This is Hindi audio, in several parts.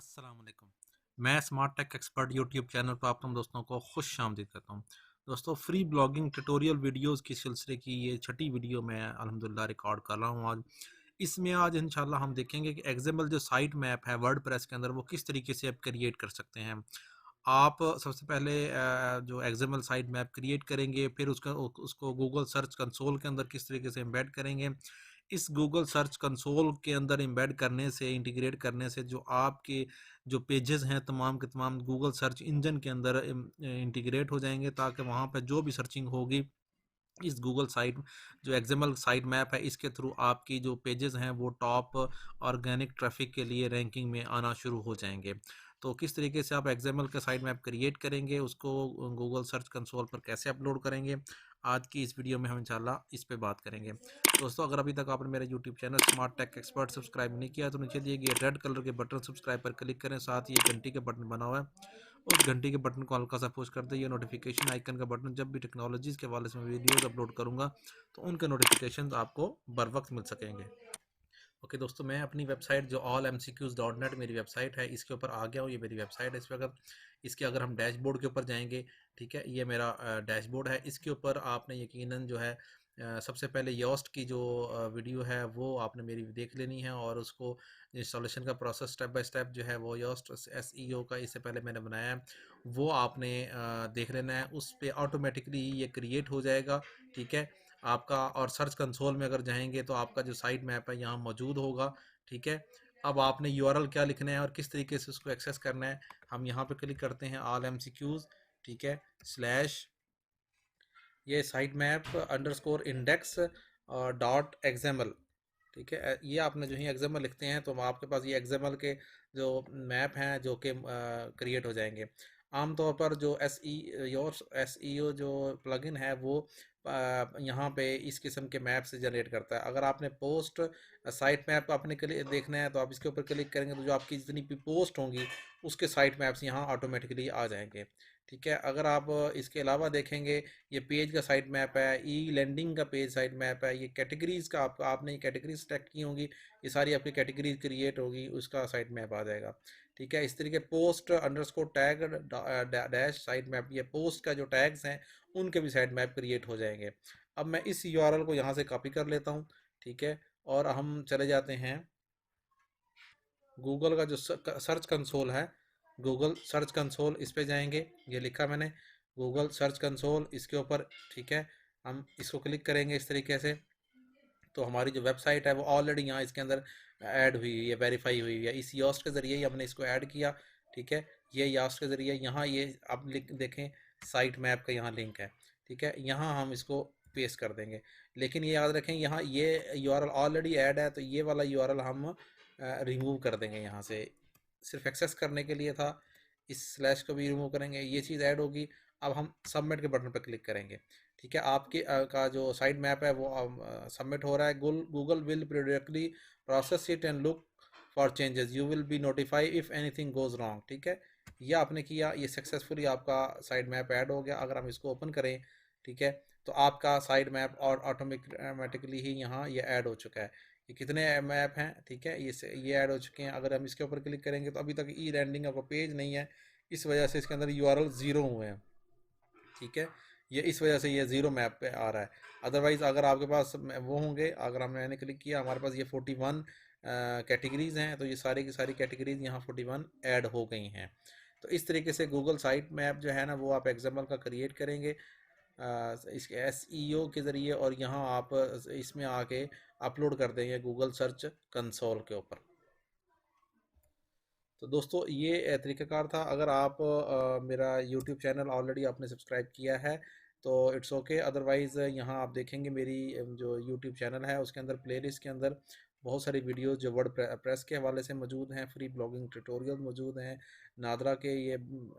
अस्सलाम वालेकुम। मैं smart tech expert YouTube channel पर आप तमाम दोस्तों को खुश आमदीद कहता हूँ। दोस्तों, फ्री ब्लॉगिंग ट्यूटोरियल वीडियोस की सिलसिले की ये छठी वीडियो मैं अल्हम्दुलिल्लाह रिकॉर्ड कर रहा हूँ आज। इसमें आज इंशाल्लाह हम देखेंगे कि एक्सएमएल जो साइट मैप है वर्डप्रेस के अंदर वो किस तरीके से आप क्रिएट कर सकते हैं। आप सबसे पहले जो एक्सएमएल साइट मैप क्रिएट करेंगे, फिर उसको गूगल सर्च कंसोल के अंदर किस तरीके से एम्बेड करेंगे। इस गूगल सर्च कंसोल के अंदर एम्बेड करने से, इंटीग्रेट करने से जो आपके जो पेजेस हैं तमाम के तमाम गूगल सर्च इंजन के अंदर इंटीग्रेट हो जाएंगे, ताकि वहाँ पर जो भी सर्चिंग होगी इस गूगल साइट जो एक्सएमएल साइट मैप है इसके थ्रू आपकी जो पेजेस हैं वो टॉप ऑर्गेनिक ट्रैफिक के लिए रैंकिंग में आना शुरू हो जाएंगे। तो किस तरीके से आप एक्सएमएल का साइट मैप क्रिएट करेंगे, उसको गूगल सर्च कंसोल पर कैसे अपलोड करेंगे, आज की इस वीडियो में हम इंशाल्लाह इस पे बात करेंगे। दोस्तों, अगर अभी तक आपने मेरे YouTube channel smart tech expert subscribe नहीं किया तो नीचे दिए गए रेड कलर के बटन सब्सक्राइब पर क्लिक करें, साथ ही घंटी के बटन बना हुआ है उस घंटी के बटन को हल्का सा पुश कर दे। ये नोटिफिकेशन आइकन का बटन, जब भी टेक्नोलॉजीज़ के हवाले से मैं वीडियोज़ अपलोड करूँगा तो उनके नोटिफिकेशन आपको बर वक्त मिल सकेंगे। ओके दोस्तों, मैं अपनी वेबसाइट जो allmcqs.net मेरी वेबसाइट है इसके ऊपर आ गया हूँ। ये मेरी वेबसाइट है। इस पर अगर हम डैशबोर्ड के ऊपर जाएंगे, ठीक है, ये मेरा डैशबोर्ड है। इसके ऊपर आपने यकीनन जो है सबसे पहले योस्ट की जो वीडियो है वो आपने मेरी देख लेनी है, और उसको इंस्टॉलेशन का प्रोसेस स्टेप बाय स्टेप जो है वो योस्ट एसईओ का इससे पहले मैंने बनाया है वो आपने देख लेना है। उस पर ऑटोमेटिकली ये क्रिएट हो जाएगा, ठीक है आपका। और सर्च कंसोल में अगर जाएंगे तो आपका जो साइट मैप है यहाँ मौजूद होगा, ठीक है। अब आपने यूआरएल क्या लिखना है और किस तरीके से उसको एक्सेस करना है, हम यहाँ पे क्लिक करते हैं ऑल एमसीक्यूज, ठीक है, स्लैश ये site map underscore index dot XML, ठीक है। ये आपने जो ही एक्सएमएल लिखते हैं तो आपके पास ये एक्सएमएल के जो मैप हैं जो कि क्रिएट हो जाएंगे। आमतौर पर जो योर एसईओ जो प्लगइन है वो यहाँ पे इस किस्म के मैप से जनरेट करता है। अगर आपने पोस्ट साइट मैप आपने देखना है तो आप इसके ऊपर क्लिक करेंगे तो जो आपकी जितनी भी पोस्ट होंगी उसके साइट मैप्स यहाँ ऑटोमेटिकली आ जाएंगे, ठीक है। अगर आप इसके अलावा देखेंगे, ये पेज का साइट मैप है, ई लैंडिंग का पेज साइट मैप है, ये कैटेगरीज का आपने कैटेगरीज सेलेक्ट की होंगी, ये सारी आपकी कैटेगरीज क्रिएट होगी, उसका साइट मैप आ जाएगा, ठीक है। इस तरीके post underscore tag dash site map, ये पोस्ट का जो टैग्स हैं उनके भी साइट मैप क्रिएट हो जाएंगे। अब मैं इस यूआरएल को यहाँ से कॉपी कर लेता हूँ, ठीक है, और हम चले जाते हैं गूगल का जो सर्च कंसोल है, गूगल सर्च कंसोल इस पे जाएंगे, ये लिखा मैंने गूगल सर्च कंसोल, इसके ऊपर, ठीक है, हम इसको क्लिक करेंगे इस तरीके से तो हमारी जो वेबसाइट है वो ऑलरेडी यहाँ इसके अंदर ऐड हुई हुई है, वेरीफाई हुई हुई है। इस योस्ट के ज़रिए ही हमने इसको ऐड किया, ठीक है। ये योस्ट के ज़रिए यहाँ ये आप लिंक देखें, साइट मैप का यहाँ लिंक है, ठीक है, यहाँ हम इसको पेस्ट कर देंगे। लेकिन ये याद रखें यहाँ ये यूआरएल ऑलरेडी ऐड है तो ये वाला यूआरएल हम रिमूव कर देंगे यहाँ से, सिर्फ एक्सेस करने के लिए था। इस स्लैश को भी रिमूव करेंगे, ये चीज़ ऐड होगी। अब हम सबमिट के बटन पर क्लिक करेंगे, ठीक है। आपके का जो साइट मैप है वो सबमिट हो रहा है। Google will periodically process it and look for changes, you will be notify if anything goes wrong, ठीक है। ये आपने किया, ये सक्सेसफुली आपका साइट मैप ऐड हो गया। अगर हम इसको ओपन करें, ठीक है, तो आपका साइट मैप और ऑटोमेटिकली ही यहाँ ये ऐड हो चुका है। ये कितने मैप हैं, ठीक है, ये ऐड हो चुके हैं। अगर हम इसके ऊपर क्लिक करेंगे तो अभी तक ई लैंडिंग आपका पेज नहीं है, इस वजह से इसके अंदर यूआरएल ज़ीरो हुए हैं, ठीक है। ये इस वजह से ये ज़ीरो मैप पे आ रहा है। अदरवाइज़ अगर आपके पास वो होंगे, अगर मैंने क्लिक किया हमारे पास ये 41 कैटेगरीज़ हैं तो ये सारी की सारी कैटेगरीज़ यहाँ 41 ऐड हो गई हैं। तो इस तरीके से गूगल साइट मैप जो है ना वो आप एक्सएमएल का क्रिएट करेंगे इसके एसईओ के ज़रिए, और यहाँ आप इसमें आके अपलोड कर देंगे गूगल सर्च कंसोल के ऊपर। तो दोस्तों, ये तरीक़ाकार था। अगर आप मेरा यूट्यूब चैनल ऑलरेडी आपने सब्सक्राइब किया है तो इट्स ओके, अदरवाइज़ यहाँ आप देखेंगे मेरी जो यूट्यूब चैनल है उसके अंदर प्लेलिस्ट के अंदर बहुत सारी वीडियोस जो वर्ड प्रेस के हवाले से मौजूद हैं, फ्री ब्लॉगिंग ट्यूटोरियल मौजूद हैं, नादरा के ये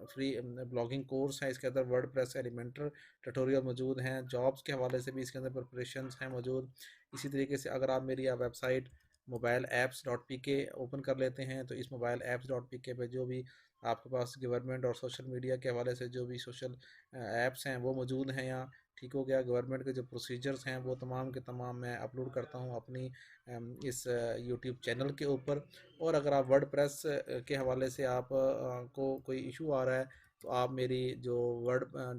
फ्री ब्लॉगिंग कोर्स हैं, इसके अंदर वर्ड प्रेस एलिमेंटर ट्यूटोरियल मौजूद हैं, जॉब्स के हवाले से भी इसके अंदर प्रिपरेशन हैं मौजूद। इसी तरीके से अगर आप मेरी website mobile apps dot P के ओपन कर लेते हैं, तो इस मोबाइल ऐप्स डॉट पी के पे जो भी आपके पास गवर्नमेंट और सोशल मीडिया के हवाले से जो भी सोशल ऐप्स हैं वो मौजूद हैं यहाँ। ठीक हो गया। गवर्नमेंट के जो प्रोसीजर्स हैं वो तमाम के तमाम मैं अपलोड करता हूँ अपनी इस यूट्यूब चैनल के ऊपर। और अगर आप वर्डप्रेस के हवाले से आप को कोई इशू आ रहा है, तो आप मेरी जो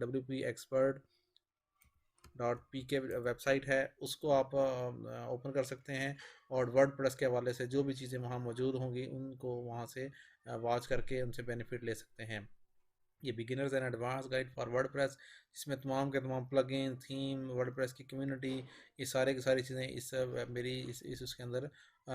WP एक्सपर्ट .pk वेबसाइट है उसको आप ओपन कर सकते हैं, और वर्डप्रेस के हवाले से जो भी चीज़ें वहाँ मौजूद होंगी उनको वहाँ से वॉच करके उनसे बेनिफिट ले सकते हैं। ये beginners and advance guide for WordPress, जिसमें तमाम के तमाम प्लगइन, थीम, वर्डप्रेस की कम्युनिटी, ये सारे की सारी चीज़ें मेरी इस उसके अंदर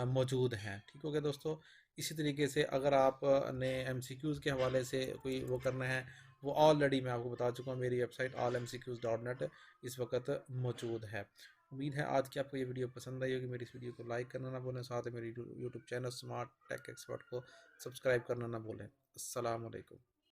मौजूद हैं। ठीक हो गया दोस्तों। इसी तरीके से अगर आप ने MCQs के हवाले से कोई वो करना है, वो ऑलरेडी मैं आपको बता चुका हूँ, मेरी वेबसाइट allmcqs.net इस वक्त मौजूद है। उम्मीद है आज की आपको ये वीडियो पसंद आई होगी। मेरी इस वीडियो को लाइक करना ना भूलें, साथ ही मेरी YouTube channel smart tech expert को सब्सक्राइब करना ना भूलें। अस्सलाम वालेकुम।